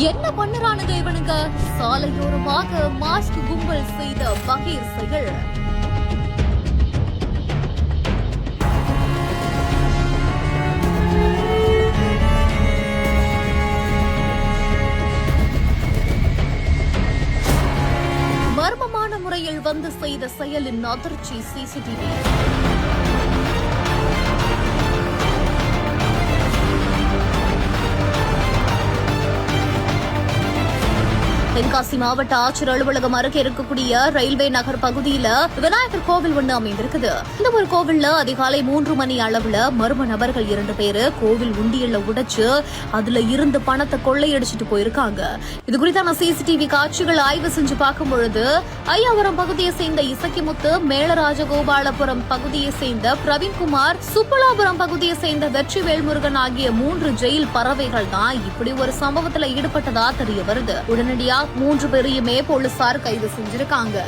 என்ன பண்ணுறானுங்க இவனுங்க? சாலையோரமாக மாஸ்க் கும்பல் செய்த பகீர் செயல். மர்மமான முறையில் வந்து செய்த செயலின் அதிர்ச்சி சிசிடிவி. தென்காசி மாவட்ட ஆட்சியர் அலுவலகம் அருகே இருக்கக்கூடிய ரயில்வே நகர் பகுதியில விநாயகர் கோவில் ஒண்ணு அமைந்திருக்குது. இந்த ஒரு கோவில்ல அதிகாலை 3 மணி அளவுல மர்ம நபர்கள் 2 பேரு கோவில் உண்டியல்ல உடைச்சு அதுல இருந்து பணத்தை கொள்ளையடிச்சிட்டு போயிருக்காங்க. இது குறித்தான சிசிடிவி காட்சிகள் ஆய்வு செஞ்சு பார்க்கும் பொழுது ஐயாவரம் பகுதியை சேர்ந்த இசக்கிமுத்து, மேலராஜகோபாலபுரம் பகுதியை சேர்ந்த பிரவீன்குமார், சுப்பலாபுரம் பகுதியை சேர்ந்த வெற்றி வேல்முருகன் ஆகிய 3 ஜெயில் பறவைகள் தான் இப்படி ஒரு சம்பவத்துல ஈடுபட்டதா தெரிய வருது. உடனடியாக 3 பேரையுமே போலீசார் கைது செஞ்சிருக்காங்க.